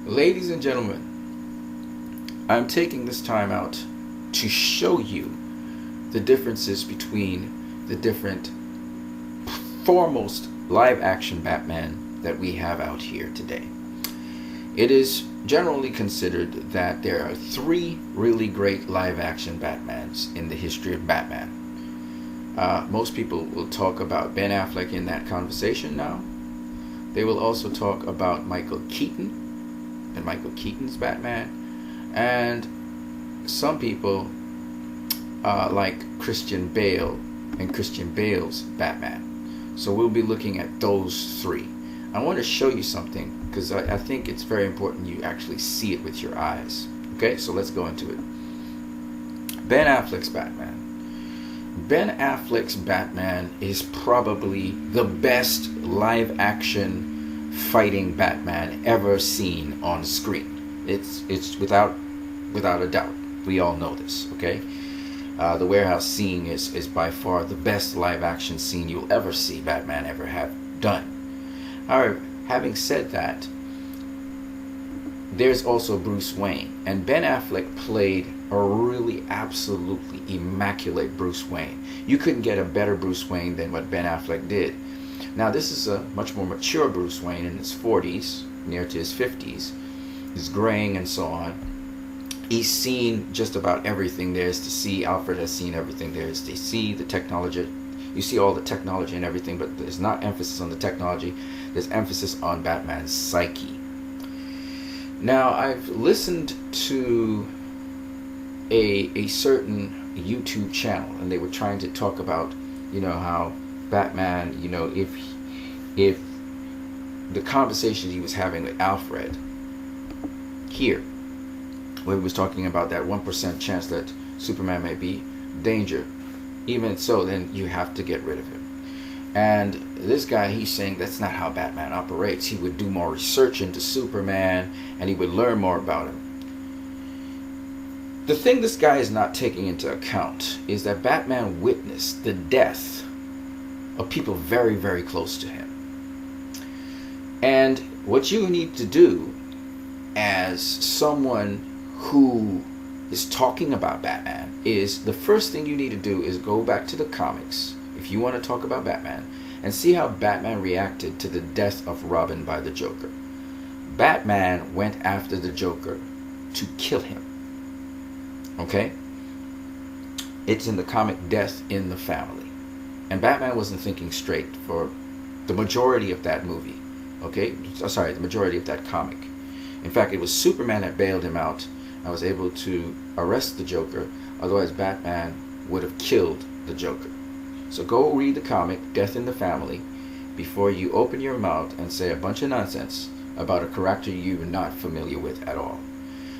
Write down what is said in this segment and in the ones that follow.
Ladies and gentlemen, I'm taking this time out to show you the differences between the different foremost live action Batman that we have out here today. It is generally considered that there are three really great live action Batmans in the history of Batman. Most people will talk about Ben Affleck in that conversation now. They will also talk about Michael Keaton and Michael Keaton's Batman. And some people like Christian Bale and Christian Bale's Batman. So we'll be looking at those three. I want to show you something because I think it's very important you actually see it with your eyes. Okay, so let's go into it. Ben Affleck's Batman. Ben Affleck's Batman is probably the best live action fighting Batman ever seen on screen. It's without a doubt. We all know this, okay? The warehouse scene is by far the best live action scene you'll ever see Batman ever have done. However, having said that, there's also Bruce Wayne, and Ben Affleck played a really absolutely immaculate Bruce Wayne. You couldn't get a better Bruce Wayne than what Ben Affleck did. Now this is a much more mature Bruce Wayne in his 40s, near to his 50s. He's graying and so on. He's seen just about everything there is to see. Alfred has seen everything there is to see. The technology, you see all the technology and everything, but there's not emphasis on the technology. There's emphasis on Batman's psyche. Now, I've listened to a certain YouTube channel, and they were trying to talk about, how Batman, if the conversation he was having with Alfred here, where he was talking about that 1% chance that Superman may be danger. Even so, then you have to get rid of him. And this guy, he's saying that's not how Batman operates. He would do more research into Superman, and he would learn more about him. The thing this guy is not taking into account is that Batman witnessed the death of people very, very close to him. And what you need to do as someone who is talking about Batman is the first thing you need to do is go back to the comics if you want to talk about Batman and see how Batman reacted to the death of Robin by the Joker. Batman went after the Joker to kill him. Okay? It's in the comic Death in the Family. And Batman wasn't thinking straight for the majority of that movie. Okay? Sorry, the majority of that comic. In fact, it was Superman that bailed him out. I was able to arrest the Joker. Otherwise, Batman would have killed the Joker. So go read the comic, Death in the Family, before you open your mouth and say a bunch of nonsense about a character you're not familiar with at all.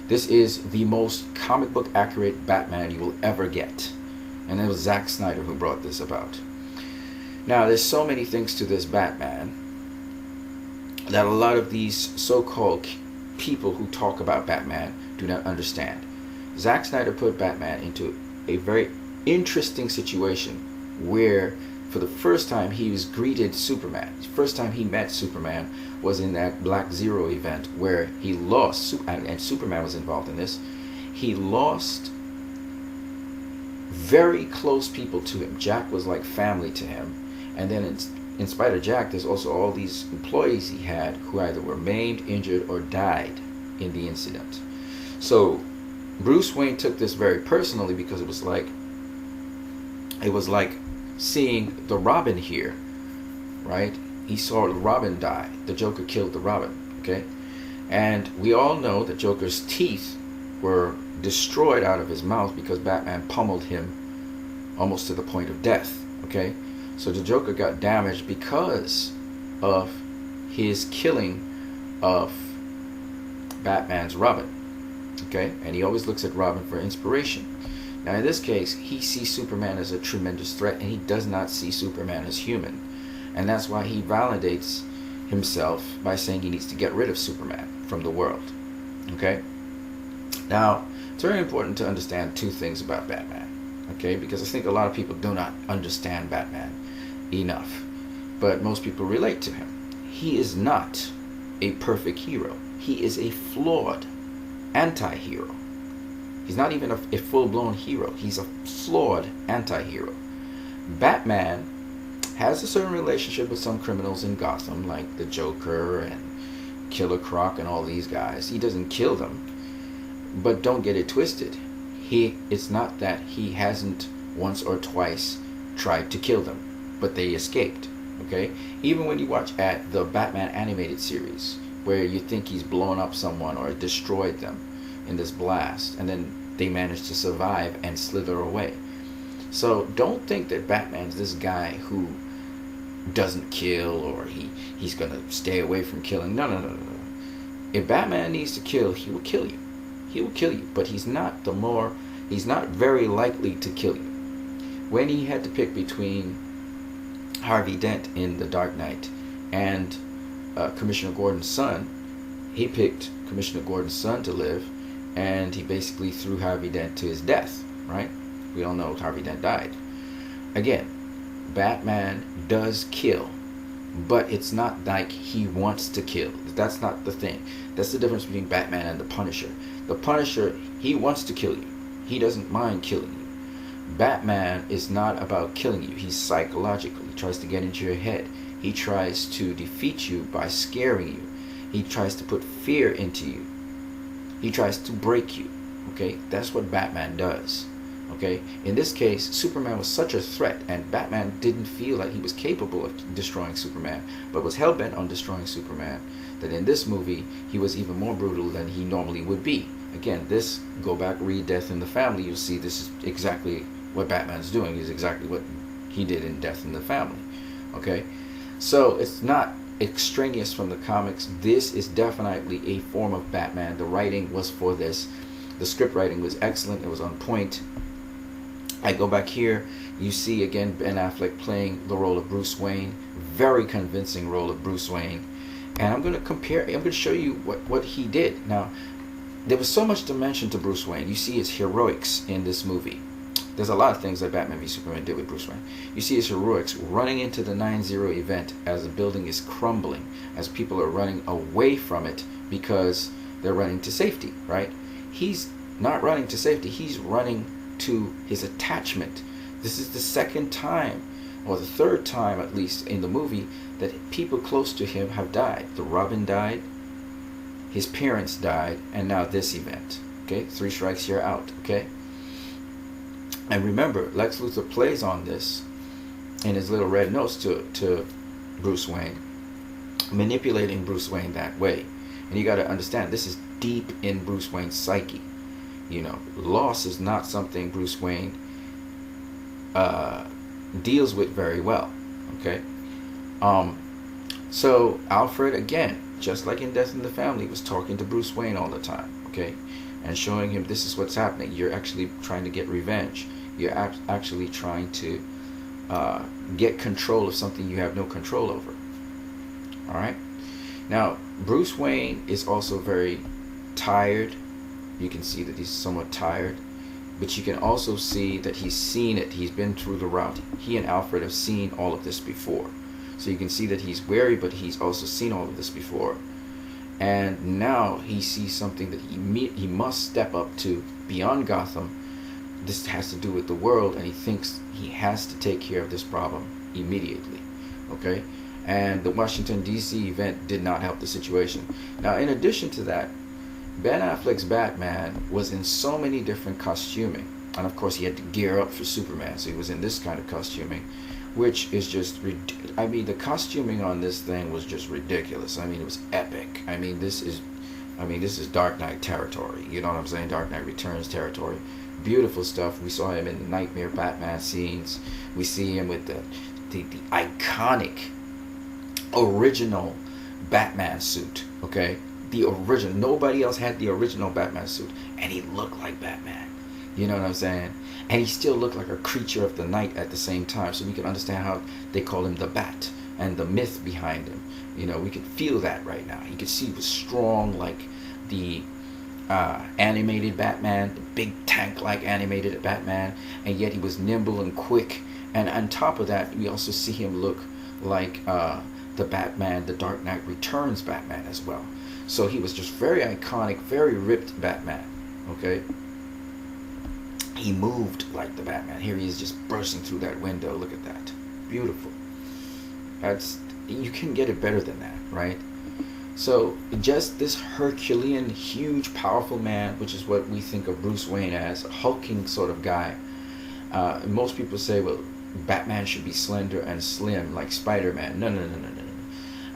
This is the most comic book accurate Batman you will ever get. And it was Zack Snyder who brought this about. Now, there's so many things to this Batman that a lot of these so-called people who talk about Batman do not understand. Zack Snyder put Batman into a very interesting situation where for the first time he was greeted Superman. The first time he met Superman was in that Black Zero event where he lost, and Superman was involved in this. He lost very close people to him. Jack was like family to him. And then in spite of Jack, there's also all these employees he had who either were maimed, injured, or died in the incident. So Bruce Wayne took this very personally because it was like seeing the Robin here, right? He saw the Robin die. The Joker killed the Robin, okay? And we all know that Joker's teeth were destroyed out of his mouth because Batman pummeled him almost to the point of death, okay? So the Joker got damaged because of his killing of Batman's Robin, okay? And he always looks at Robin for inspiration. Now in this case, he sees Superman as a tremendous threat, and he does not see Superman as human. And that's why he validates himself by saying he needs to get rid of Superman from the world, okay? Now, it's very important to understand two things about Batman, okay? Because I think a lot of people do not understand Batman enough. But most people relate to him. He is not a perfect hero. he is a flawed anti-hero. He's not even a full-blown hero. He's a flawed anti-hero. Batman has a certain relationship with some criminals in Gotham, like the Joker and Killer Croc and all these guys. He doesn't kill them, but don't get it twisted. It's not that he hasn't once or twice tried to kill them, but they escaped. Okay? Even when you watch at the Batman animated series, where you think he's blown up someone or destroyed them in this blast, and then they manage to survive and slither away. So don't think that Batman's this guy who doesn't kill, or he's gonna stay away from killing. No. If Batman needs to kill, he will kill you. He will kill you, but he's not very likely to kill you. When he had to pick between Harvey Dent in The Dark Knight and Commissioner Gordon's son, he picked Commissioner Gordon's son to live, and he basically threw Harvey Dent to his death, right? We all know Harvey Dent died. Again, Batman does kill, but it's not like he wants to kill. That's not the thing. That's the difference between Batman and the Punisher. The Punisher, he wants to kill you. He doesn't mind killing you. Batman is not about killing you. He's psychological. He tries to get into your head. He tries to defeat you by scaring you. He tries to put fear into you. He tries to break you. Okay? That's what Batman does. Okay? In this case, Superman was such a threat, and Batman didn't feel like he was capable of destroying Superman, but was hell-bent on destroying Superman, that in this movie, he was even more brutal than he normally would be. Again, go back, read Death in the Family, you'll see this is exactly what Batman's doing, is exactly what he did in Death in the Family. Okay? So, it's not extraneous from the comics. This is definitely a form of Batman. The writing was for this. The script writing was excellent. It was on point. I go back here, you see again Ben Affleck playing the role of Bruce Wayne. Very convincing role of Bruce Wayne. And I'm going to show you what he did. Now, there was so much dimension to Bruce Wayne. You see his heroics in this movie. There's a lot of things that Batman v Superman did with Bruce Wayne. You see his heroics running into the 9/0 event as the building is crumbling, as people are running away from it because they're running to safety, right? He's not running to safety. He's running to his attachment. This is the second time, or the third time at least in the movie, that people close to him have died. The Robin died, his parents died, and now this event. Okay, 3 strikes, you're out. Okay? And remember, Lex Luthor plays on this in his little red notes to Bruce Wayne, manipulating Bruce Wayne that way. And you got to understand, this is deep in Bruce Wayne's psyche. You know, loss is not something Bruce Wayne deals with very well. Okay? So Alfred, again, just like in Death in the Family, was talking to Bruce Wayne all the time. Okay? And showing him this is what's happening. You're actually trying to get revenge. You're actually trying to get control of something you have no control over. Alright? Now, Bruce Wayne is also very tired. You can see that he's somewhat tired. But you can also see that he's seen it. He's been through the route. He and Alfred have seen all of this before. So you can see that he's wary, but he's also seen all of this before. And now he sees something that he must step up to beyond Gotham. This has to do with the world, and he thinks he has to take care of this problem immediately. Okay? And the Washington, D.C. event did not help the situation. Now, in addition to that, Ben Affleck's Batman was in so many different costuming. And of course, he had to gear up for Superman, so he was in this kind of costuming, which is just I mean, the costuming on this thing was just ridiculous. I mean, it was epic. I mean, this is Dark Knight territory. You know what I'm saying? Dark Knight Returns territory. Beautiful stuff. We saw him in the Nightmare Batman scenes. We see him with the iconic original Batman suit. Okay, the original. Nobody else had the original Batman suit, and he looked like Batman. You know what I'm saying? And he still looked like a creature of the night at the same time. So we can understand how they call him the Bat and the myth behind him. You know, we could feel that right now. You could see he was strong like the animated Batman, the big tank-like animated Batman, and yet he was nimble and quick. And on top of that, we also see him look like the Batman, the Dark Knight Returns Batman as well. So he was just very iconic, very ripped Batman. Okay, he moved like the Batman. Here he is just bursting through that window. Look at that, beautiful. That's, you can get it better than that, right? So just this Herculean, huge, powerful man, which is what we think of Bruce Wayne as, a hulking sort of guy. Most people say, well, Batman should be slender and slim like Spider-Man. No, no, no, no, no, no.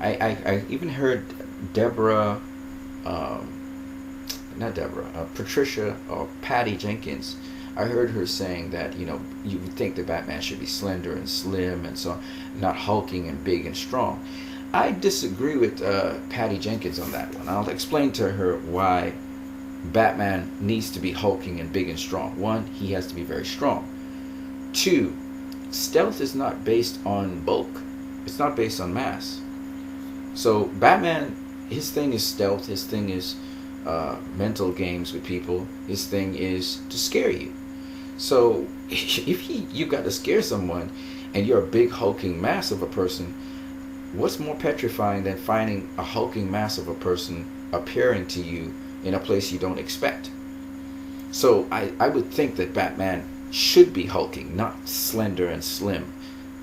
I even heard Deborah, not Deborah, Patricia or Patty Jenkins. I heard her saying that, you know, you would think that Batman should be slender and slim and so on, not hulking and big and strong. I disagree with Patty Jenkins on that one. I'll explain to her why Batman needs to be hulking and big and strong. One, he has to be very strong. Two, stealth is not based on bulk. It's not based on mass. So Batman, his thing is stealth. His thing is mental games with people. His thing is to scare you. So if you got to scare someone and you're a big hulking mass of a person, what's more petrifying than finding a hulking mass of a person appearing to you in a place you don't expect? So I would think that Batman should be hulking, not slender and slim.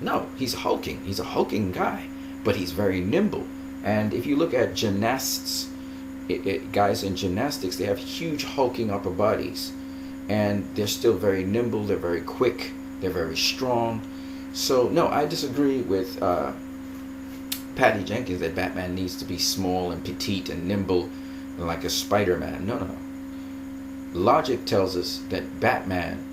No, he's hulking. He's a hulking guy, but he's very nimble. And if you look at gymnasts, guys in gymnastics, they have huge hulking upper bodies, and they're still very nimble. They're very quick. They're very strong. So no, I disagree with Patty Jenkins that Batman needs to be small and petite and nimble like a Spider-Man. No, no, no. Logic tells us that Batman,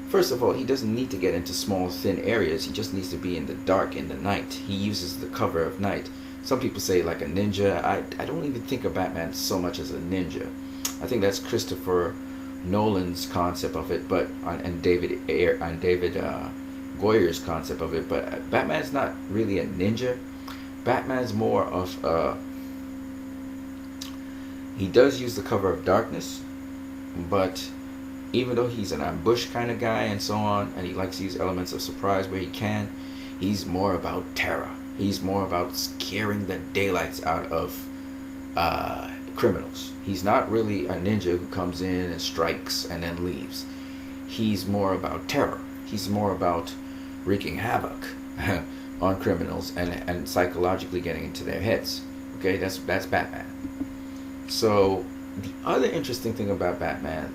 first of all, he doesn't need to get into small, thin areas. He just needs to be in the dark, in the night. He uses the cover of night. Some people say like a ninja. I don't even think of Batman so much as a ninja. I think that's Christopher Nolan's concept of it, but and David Goyer's concept of it. But Batman's not really a ninja. Batman's more of he does use the cover of darkness, but even though he's an ambush kind of guy and so on, and he likes to use elements of surprise where he can, he's more about terror. He's more about scaring the daylights out of criminals. He's not really a ninja who comes in and strikes and then leaves. He's more about terror. He's more about wreaking havoc on criminals and psychologically getting into their heads. Okay, that's Batman. So the other interesting thing about Batman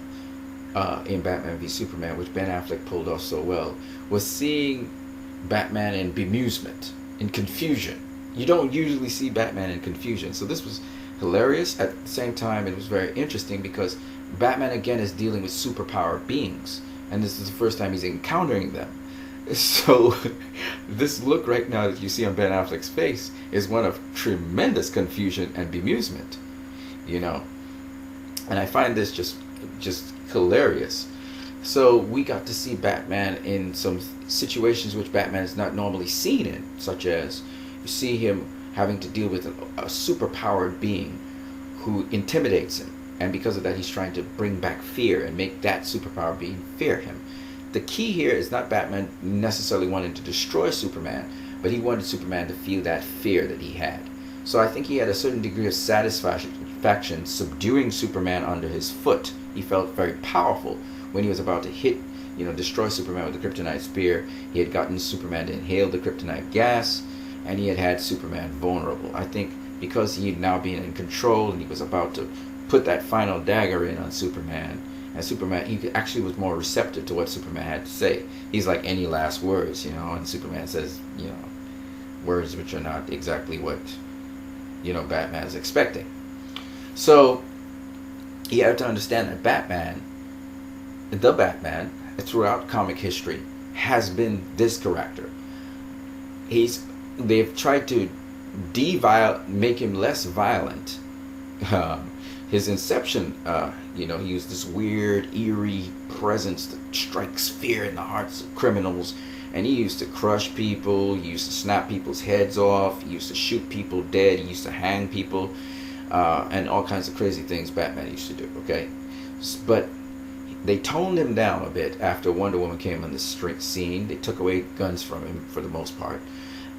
in Batman v Superman, which Ben Affleck pulled off so well, was seeing Batman in bemusement, in confusion. You don't usually see Batman in confusion. So this was hilarious. At the same time, it was very interesting because Batman again is dealing with superpowered beings, and this is the first time he's encountering them. So this look right now that you see on Ben Affleck's face is one of tremendous confusion and bemusement, you know. And I find this just hilarious. So we got to see Batman in some situations which Batman is not normally seen in, such as you see him having to deal with a superpowered being who intimidates him, and because of that he's trying to bring back fear and make that superpowered being fear him. The key here is not Batman necessarily wanting to destroy Superman, but he wanted Superman to feel that fear that he had. So I think he had a certain degree of satisfaction subduing Superman under his foot. He felt very powerful when he was about to destroy Superman with the kryptonite spear. He had gotten Superman to inhale the kryptonite gas, and he had Superman vulnerable. I think because he had now been in control and he was about to put that final dagger in on Superman, and Superman, he actually was more receptive to what Superman had to say. He's like, any last words, and Superman says, words which are not exactly what, Batman is expecting. So you have to understand that the Batman, throughout comic history, has been this character. They've tried to make him less violent. His inception, he used this weird, eerie presence that strikes fear in the hearts of criminals. And he used to crush people, he used to snap people's heads off, he used to shoot people dead, he used to hang people, and all kinds of crazy things Batman used to do, okay? But they toned him down a bit after Wonder Woman came on the scene. They took away guns from him for the most part.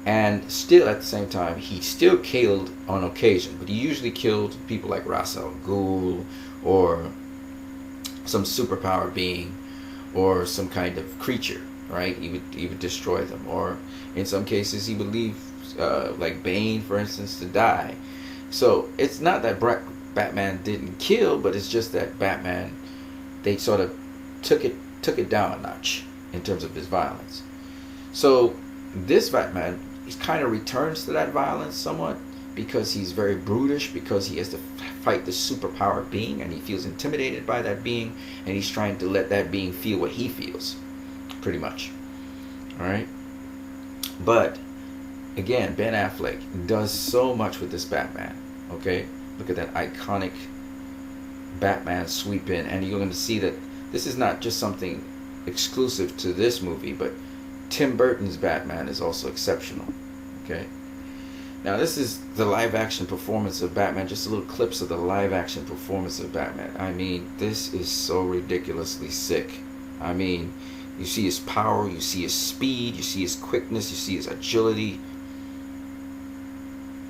And still at the same time, he still killed on occasion, but he usually killed people like Ra's al Ghul, or some superpower being, or some kind of creature, right? He would destroy them, or in some cases he would leave, like Bane, for instance, to die. So it's not that Batman didn't kill, but it's just that Batman, they sort of took it down a notch in terms of his violence. So this Batman, he kind of returns to that violence somewhat, because he's very brutish, because he has to fight the superpower being, and he feels intimidated by that being, and he's trying to let that being feel what he feels, pretty much. All right. But again, Ben Affleck does so much with this Batman. Okay, look at that iconic Batman sweep in, and you're going to see that this is not just something exclusive to this movie, but Tim Burton's Batman is also exceptional. Okay. Now this is the live action performance of Batman, just a little clips of the live action performance of Batman. I mean, this is so ridiculously sick. I mean, you see his power, you see his speed, you see his quickness, you see his agility.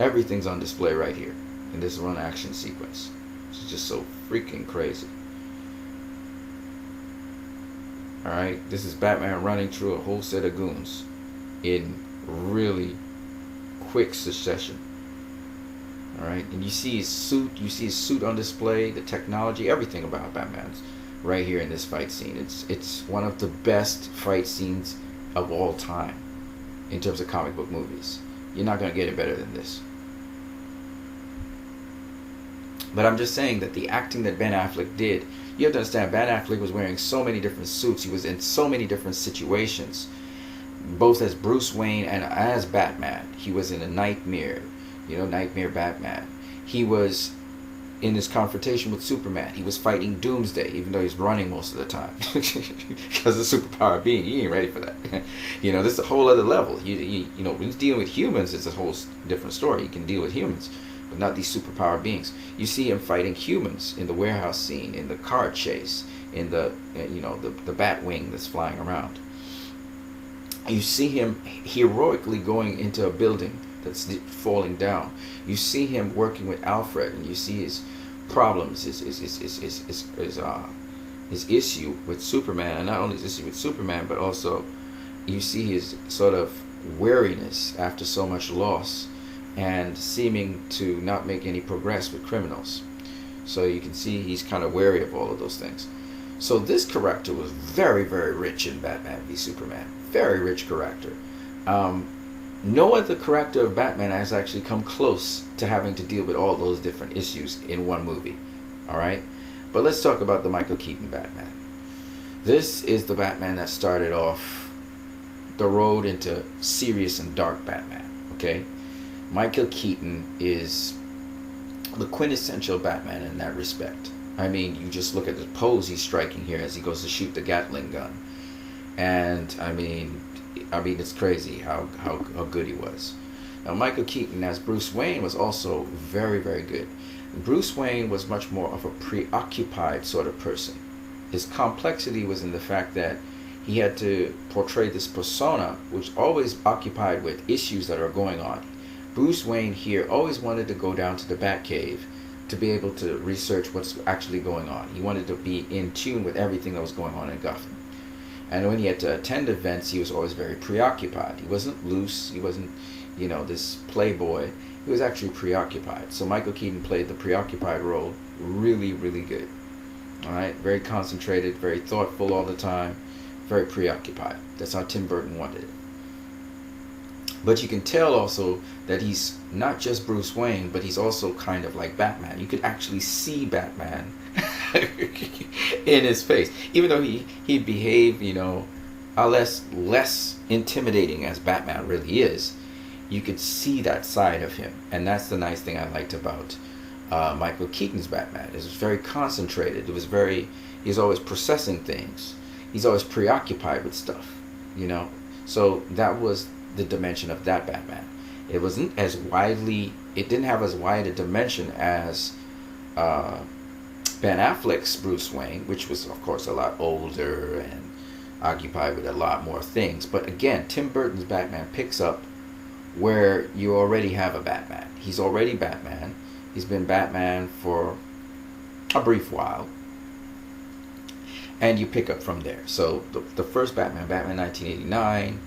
Everything's on display right here in this run action sequence. It's just so freaking crazy. Alright, this is Batman running through a whole set of goons in really quick succession. Alright, and you see his suit on display, the technology, everything about Batman's right here in this fight scene. It's one of the best fight scenes of all time in terms of comic book movies. You're not going to get it better than this. But I'm just saying that the acting that Ben Affleck did, you have to understand, Ben Affleck was wearing so many different suits. He was in so many different situations, both as Bruce Wayne and as Batman. He was in a Nightmare, Nightmare Batman. He was in his confrontation with Superman. He was fighting Doomsday, even though he's running most of the time. Because the superpower being, he ain't ready for that. This is a whole other level. When he's dealing with humans, it's a whole different story. He can deal with humans, but not these superpower beings. You see him fighting humans in the warehouse scene, in the car chase, in the the Batwing that's flying around. You see him heroically going into a building that's falling down. You see him working with Alfred, and you see his problems, his issue with Superman, and not only his issue with Superman, but also you see his sort of weariness after so much loss, and seeming to not make any progress with criminals. So you can see he's kind of wary of all of those things. So this character was very, very rich in Batman v Superman. Very rich character. No other character of Batman has actually come close to having to deal with all those different issues in one movie. Alright? But let's talk about the Michael Keaton Batman. This is the Batman that started off the road into serious and dark Batman. Okay? Michael Keaton is the quintessential Batman in that respect. I mean, you just look at the pose he's striking here as he goes to shoot the Gatling gun. And I mean it's crazy how good he was. Now Michael Keaton as Bruce Wayne was also very, very good. Bruce Wayne was much more of a preoccupied sort of person. His complexity was in the fact that he had to portray this persona which always occupied with issues that are going on. Bruce Wayne here always wanted to go down to the Batcave to be able to research what's actually going on. He wanted to be in tune with everything that was going on in Gotham. And when he had to attend events, he was always very preoccupied. He wasn't loose. He wasn't, this playboy. He was actually preoccupied. So Michael Keaton played the preoccupied role really, really good. All right? Very concentrated, very thoughtful all the time, very preoccupied. That's how Tim Burton wanted it. But you can tell also that he's not just Bruce Wayne, but he's also kind of like Batman. You could actually see Batman in his face. Even though he'd behave, less intimidating as Batman really is, you could see that side of him. And that's the nice thing I liked about Michael Keaton's Batman. It was very concentrated. He's always processing things. He's always preoccupied with stuff, So that was the dimension of that Batman. It wasn't as it didn't have as wide a dimension as Ben Affleck's Bruce Wayne, which was of course a lot older and occupied with a lot more things. But again, Tim Burton's Batman picks up where you already have a Batman. He's already Batman. He's been Batman for a brief while. And you pick up from there. So the first Batman, Batman 1989,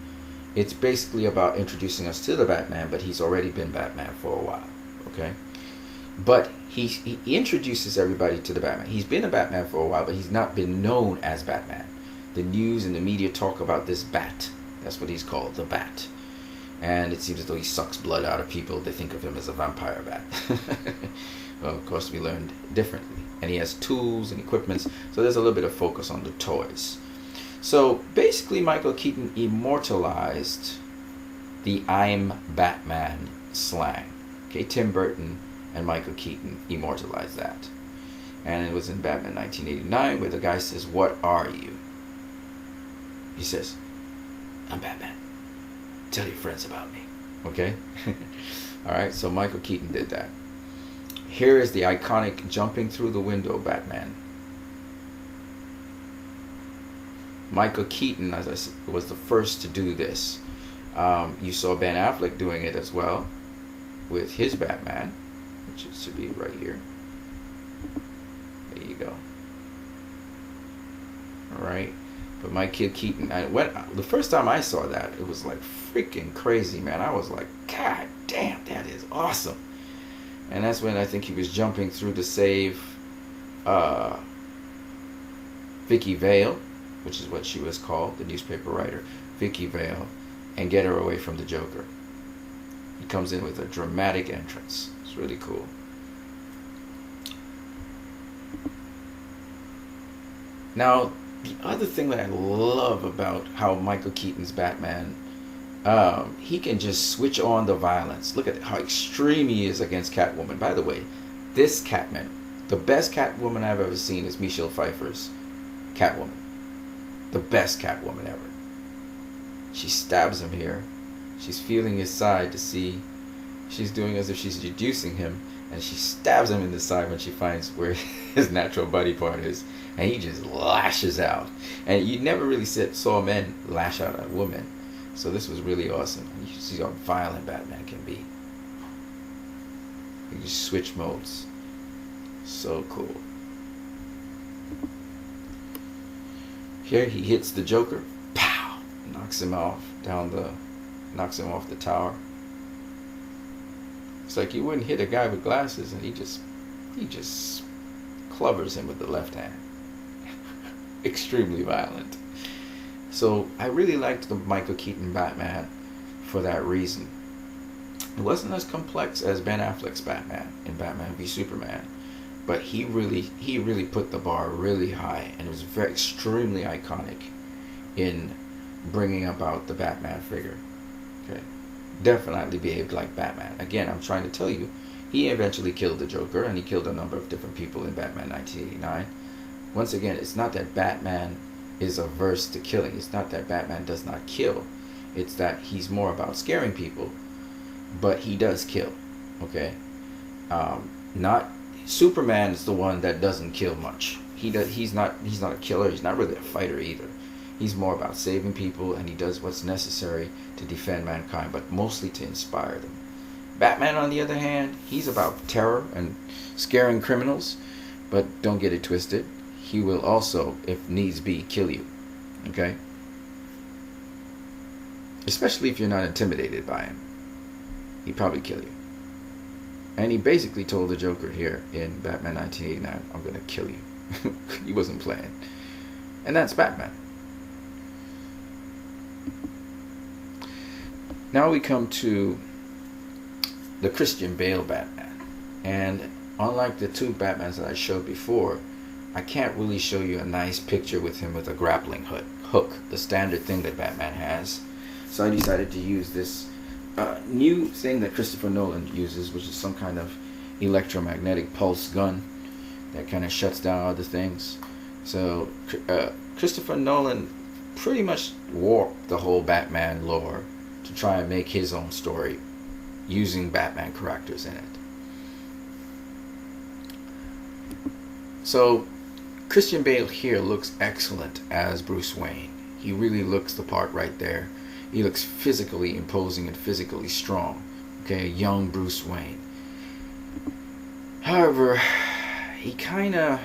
it's basically about introducing us to the Batman, but he's already been Batman for a while. Okay? But he introduces everybody to the Batman. He's been a Batman for a while, but he's not been known as Batman. The news and the media talk about this Bat. That's what he's called, the Bat. And it seems as though he sucks blood out of people. They think of him as a vampire bat. Well, of course, we learned differently. And he has tools and equipments. So there's a little bit of focus on the toys. So basically, Michael Keaton immortalized the I'm Batman slang. Okay, Tim Burton and Michael Keaton immortalized that. And it was in Batman 1989 where the guy says, "What are you?" He says, "I'm Batman. Tell your friends about me." Okay? Alright, so Michael Keaton did that. Here is the iconic jumping through the window Batman. Michael Keaton, as I said, was the first to do this. You saw Ben Affleck doing it as well with his Batman, which should be right here. There you go. Alright. But my kid Keaton, the first time I saw that, it was like freaking crazy, man. I was like, God damn, that is awesome. And that's when I think he was jumping through to save Vicky Vale, which is what she was called, the newspaper writer, Vicky Vale, and get her away from the Joker. He comes in with a dramatic entrance. It's really cool. Now, the other thing that I love about how Michael Keaton's Batman, he can just switch on the violence. Look at how extreme he is against Catwoman. By the way, this Catman, the best Catwoman I've ever seen is Michelle Pfeiffer's Catwoman. The best Catwoman ever. She stabs him here. She's feeling his side to see. She's doing as if she's seducing him. And she stabs him in the side when she finds where his natural body part is. And he just lashes out. And you never really saw men lash out at a woman. So this was really awesome. You see how violent Batman can be. You just switch modes. So cool. Here he hits the Joker. Pow! Knocks him off the tower. It's like you wouldn't hit a guy with glasses, and he just clovers him with the left hand. Extremely violent. So I really liked the Michael Keaton Batman for that reason. It wasn't as complex as Ben Affleck's Batman in Batman v Superman, but he really put the bar really high, and it was extremely iconic in bringing about the Batman figure. Okay, definitely behaved like Batman. Again, I'm trying to tell you, he eventually killed the Joker, and he killed a number of different people in Batman 1989. Once again, it's not that Batman is averse to killing. It's not that Batman does not kill. It's that he's more about scaring people, but he does kill. Okay, not Superman is the one that doesn't kill much. He's not a killer. He's not really a fighter either. He's more about saving people, and he does what's necessary to defend mankind, but mostly to inspire them. Batman, on the other hand, he's about terror and scaring criminals, but don't get it twisted. He will also, if needs be, kill you. Okay? Especially if you're not intimidated by him. He'd probably kill you. And he basically told the Joker here in Batman 1989, I'm going to kill you. He wasn't playing. And that's Batman. Now we come to the Christian Bale Batman. And unlike the two Batmans that I showed before, I can't really show you a nice picture with him with a grappling hook, the standard thing that Batman has. So I decided to use this new thing that Christopher Nolan uses, which is some kind of electromagnetic pulse gun that kind of shuts down other things. So Christopher Nolan pretty much warped the whole Batman lore to try and make his own story using Batman characters in it. So Christian Bale here looks excellent as Bruce Wayne. He really looks the part right there. He looks physically imposing and physically strong. Okay, young Bruce Wayne. However, he kind of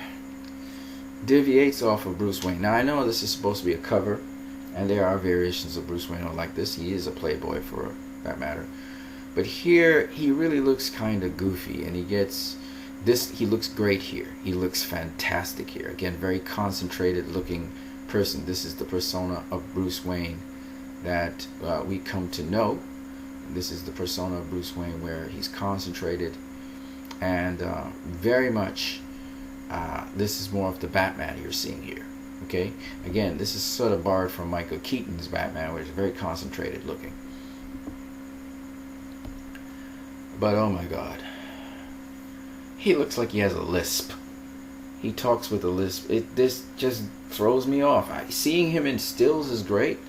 deviates off of Bruce Wayne. Now I know this is supposed to be a cover, and there are variations of Bruce Wayne like this. He is a playboy for that matter. But here, he really looks kind of goofy, and he gets this. He looks great here. He looks fantastic here. Again, very concentrated looking person. This is the persona of Bruce Wayne that we come to know. This is the persona of Bruce Wayne where he's concentrated and very much this is more of the Batman you're seeing here. Okay, again, this is sort of borrowed from Michael Keaton's Batman, which is very concentrated looking. But oh my God, he looks like he has a lisp. He talks with a lisp. This just throws me off. Seeing him in stills is great.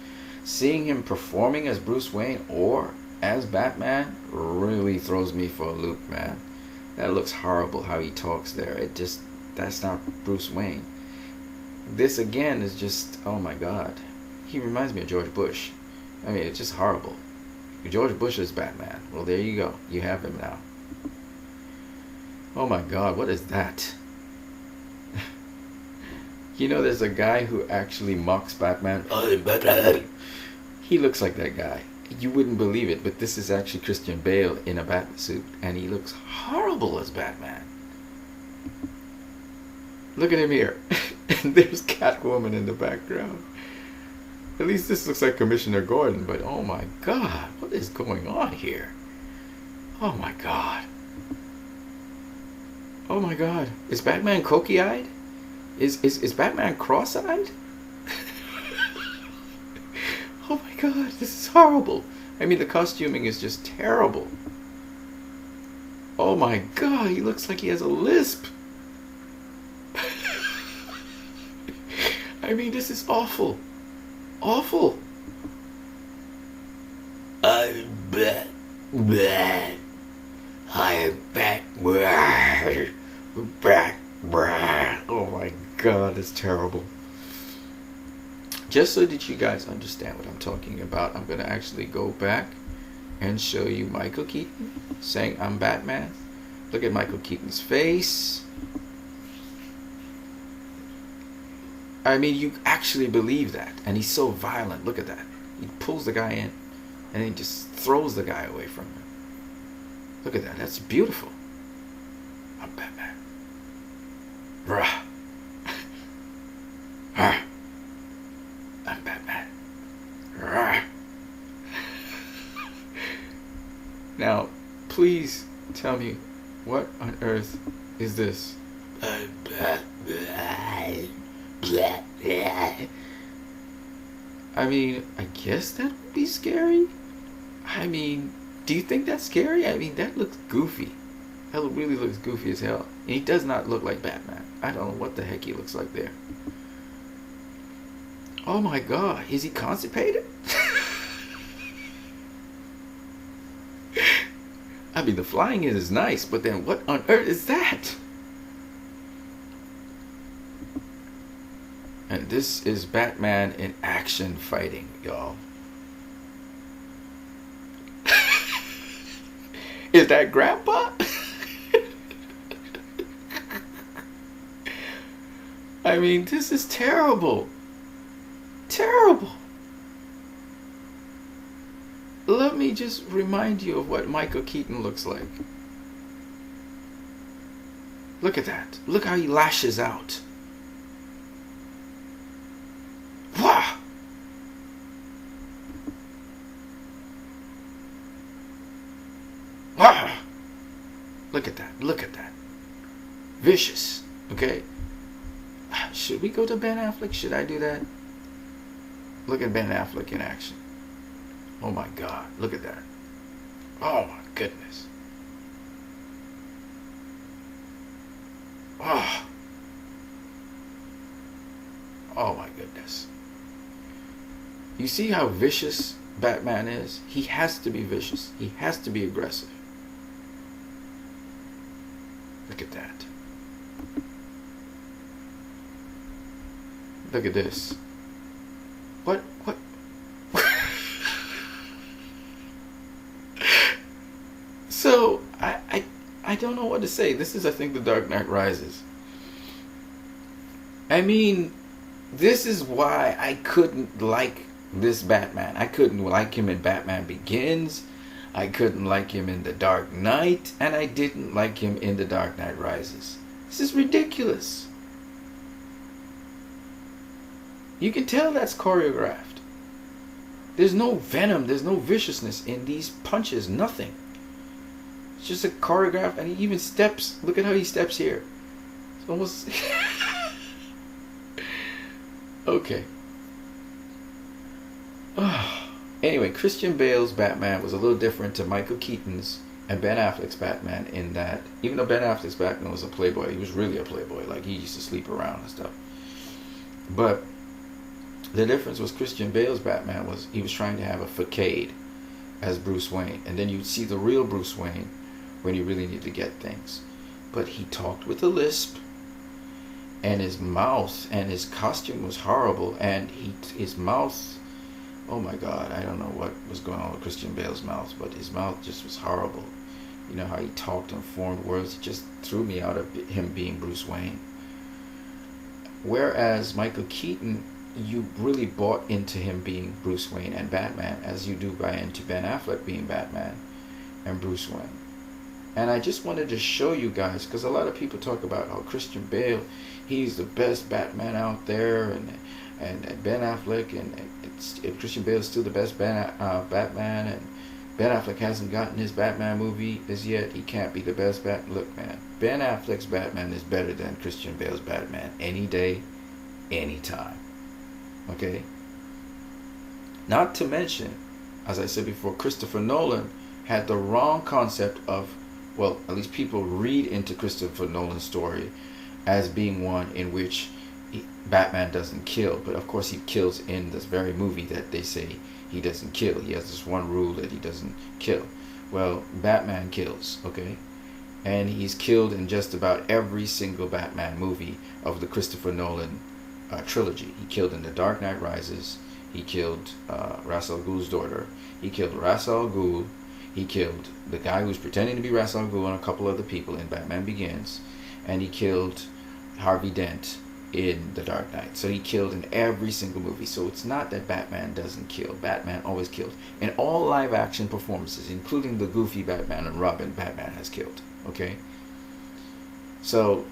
Seeing him performing as Bruce Wayne or as Batman really throws me for a loop, man. That looks horrible how he talks there. That's not Bruce Wayne. This again is just, oh my God. He reminds me of George Bush. I mean, it's just horrible. George Bush is Batman. Well, there you go. You have him now. Oh my God, what is that? You know, there's a guy who actually mocks Batman. He looks like that guy. You wouldn't believe it, but this is actually Christian Bale in a Batman suit, and he looks horrible as Batman. Look at him here. And there's Catwoman in the background. At least this looks like Commissioner Gordon, but oh my God, what is going on here? Oh my God. Oh my God. Is Batman cokey-eyed? Is Batman cross-eyed? Oh my God, this is horrible. I mean, the costuming is just terrible. Oh my God, he looks like he has a lisp. I mean, this is awful. Awful. I'm back. I'm back. Oh my God, it's terrible. Just so that you guys understand what I'm talking about, I'm going to actually go back and show you Michael Keaton saying, I'm Batman. Look at Michael Keaton's face. I mean, you actually believe that. And he's so violent. Look at that. He pulls the guy in and he just throws the guy away from him. Look at that. That's beautiful. I'm Batman. Rah. Rah. I'm Batman. Rah. Now, please tell me, what on earth is this? I'm Batman. I mean, I guess that would be scary. I mean, do you think that's scary? I mean, that looks goofy. That really looks goofy as hell. And he does not look like Batman. I don't know what the heck he looks like there. Oh my God, is he constipated? I mean, the flying is nice, but then what on earth is that? And this is Batman in action fighting, y'all. Is that Grandpa? I mean, this is terrible. Terrible. Let me just remind you of what Michael Keaton looks like. Look at that. Look how he lashes out. Wah! Wah! Look at that. Look at that. Vicious. Okay? Should we go to Ben Affleck? Should I do that? Look at Ben Affleck in action. Oh my God. Look at that. Oh my goodness. Oh. Oh my goodness. You see how vicious Batman is? He has to be vicious. He has to be aggressive. Look at that. Look at this. What? don't know what to say. This is, I think, The Dark Knight Rises. I mean, this is why I couldn't like this Batman. I couldn't like him in Batman Begins. I couldn't like him in The Dark Knight. And I didn't like him in The Dark Knight Rises. This is ridiculous. You can tell that's choreographed. There's no venom, there's no viciousness in these punches, nothing. It's just a choreograph, and he even steps. Look at how he steps here. It's almost... Okay. Anyway, Christian Bale's Batman was a little different to Michael Keaton's and Ben Affleck's Batman in that, even though Ben Affleck's Batman was a playboy, he was really a playboy. Like, he used to sleep around and stuff. But the difference was Christian Bale's Batman was he was trying to have a facade as Bruce Wayne. And then you'd see the real Bruce Wayne when he really needed to get things. But he talked with a lisp. And his mouth and his costume was horrible. And his mouth, oh my God, I don't know what was going on with Christian Bale's mouth. But his mouth just was horrible. You know how he talked and formed words. It just threw me out of him being Bruce Wayne. Whereas Michael Keaton, you really bought into him being Bruce Wayne and Batman, as you do buy into Ben Affleck being Batman and Bruce Wayne. And I just wanted to show you guys, because a lot of people talk about, oh, Christian Bale, he's the best Batman out there, and Ben Affleck, and Christian Bale is still the best Batman, and Ben Affleck hasn't gotten his Batman movie as yet. He can't be the best Batman. Look, man, Ben Affleck's Batman is better than Christian Bale's Batman any day, any time. Okay? Not to mention, as I said before, Christopher Nolan had the wrong concept of, well, at least people read into Christopher Nolan's story as being one in which Batman doesn't kill. But of course he kills in this very movie that they say he doesn't kill. He has this one rule that he doesn't kill. Well, Batman kills, okay? And he's killed in just about every single Batman movie of the Christopher Nolan trilogy. He killed in The Dark Knight Rises. He killed Ra's al Ghul's daughter. He killed Ra's al Ghul. He killed the guy who's pretending to be Ra's al Ghul and a couple other people in Batman Begins. And he killed Harvey Dent in The Dark Knight. So he killed in every single movie. So it's not that Batman doesn't kill. Batman always kills. In all live action performances, including the goofy Batman and Robin, Batman has killed. Okay? So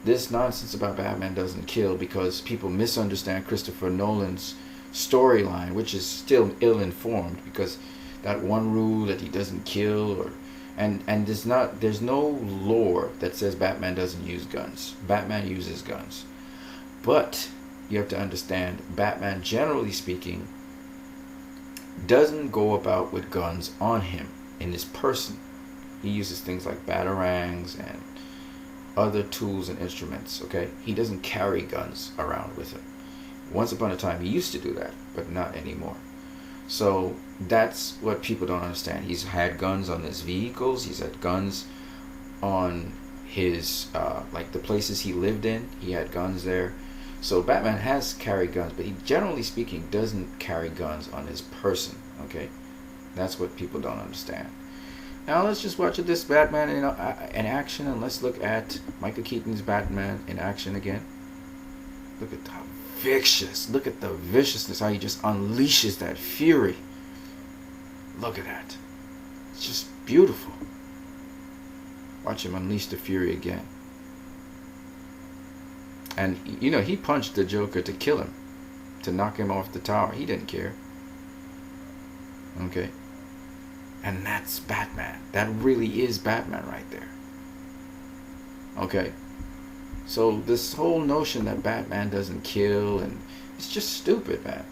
this nonsense about Batman doesn't kill because people misunderstand Christopher Nolan's storyline, which is still ill-informed, because that one rule that he doesn't kill, or and there's no lore that says Batman doesn't use guns. Batman uses guns. But you have to understand, Batman, generally speaking, doesn't go about with guns on him in his person. He uses things like batarangs and other tools and instruments, okay? He doesn't carry guns around with him. Once upon a time he used to do that, but not anymore. So that's what people don't understand. He's had guns on his vehicles. He's had guns on his like the places he lived in. He had guns there. So Batman has carried guns, but he, generally speaking, doesn't carry guns on his person, okay? That's what people don't understand. Now let's just watch this Batman in action, and let's look at Michael Keaton's Batman in action again. Look at how vicious. Look at the viciousness, how he just unleashes that fury. Look at that. It's just beautiful. Watch him unleash the fury again. And, you know, he punched the Joker to kill him, to knock him off the tower. He didn't care. Okay? And that's Batman. That really is Batman right there. Okay? So this whole notion that Batman doesn't kill, and it's just stupid, man.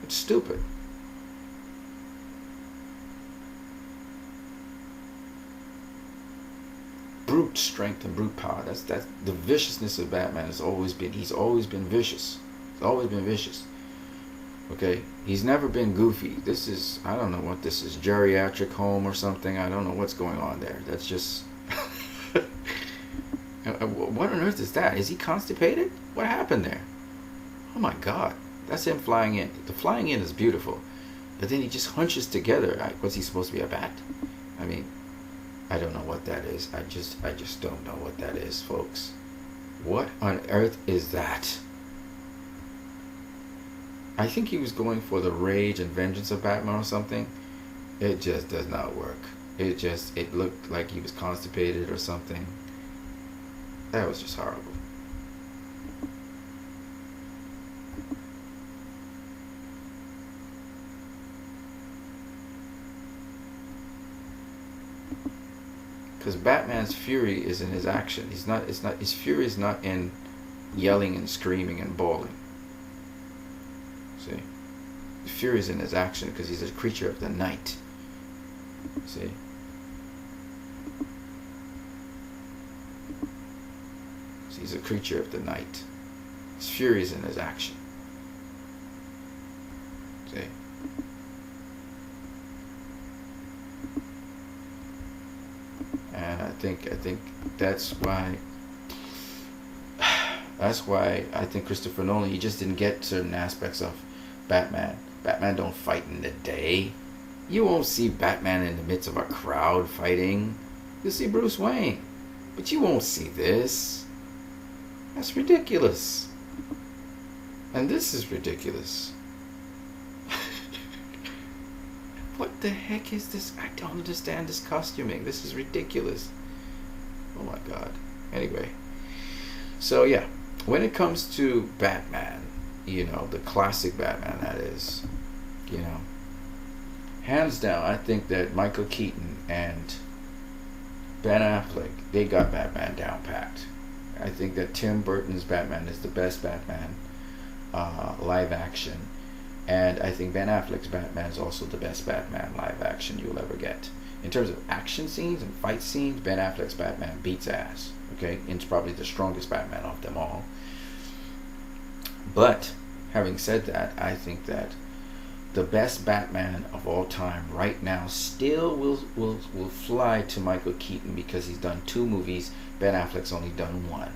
It's stupid. Brute strength and brute power. That's the viciousness of Batman has always been. He's always been vicious. He's always been vicious. Okay? He's never been goofy. This is, I don't know what this is, geriatric home or something. I don't know what's going on there. That's just... What on earth is that? Is he constipated? What happened there? Oh my God. That's him flying in. The flying in is beautiful. But then he just hunches together. What's he supposed to be, a bat? I mean, I don't know what that is. I just don't know what that is, folks. What on earth is that? I think he was going for the rage and vengeance of Batman or something. It just does not work. It looked like he was constipated or something. That was just horrible. Because Batman's fury is in his action. His fury is not in yelling and screaming and bawling. See? The fury is in his action because he's a creature of the night. See? So he's a creature of the night. His fury is in his action. See? And I think that's why I think Christopher Nolan, he just didn't get certain aspects of Batman. Batman don't fight in the day. You won't see Batman in the midst of a crowd fighting. You'll see Bruce Wayne. But you won't see this. That's ridiculous. And this is ridiculous. What the heck is this? I don't understand this costuming. This is ridiculous. Oh my god. Anyway. So yeah. When it comes to Batman, the classic Batman that is, hands down, I think that Michael Keaton and Ben Affleck, they got Batman down packed. I think that Tim Burton's Batman is the best Batman live action. And I think Ben Affleck's Batman is also the best Batman live action you'll ever get. In terms of action scenes and fight scenes, Ben Affleck's Batman beats ass. Okay? And it's probably the strongest Batman of them all. But, having said that, I think that the best Batman of all time right now still will fly to Michael Keaton because he's done 2 movies. Ben Affleck's only done 1.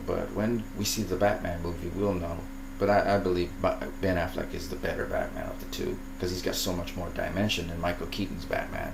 But when we see the Batman movie, we'll know. But I believe Ben Affleck is the better Batman of the 2 because he's got so much more dimension than Michael Keaton's Batman.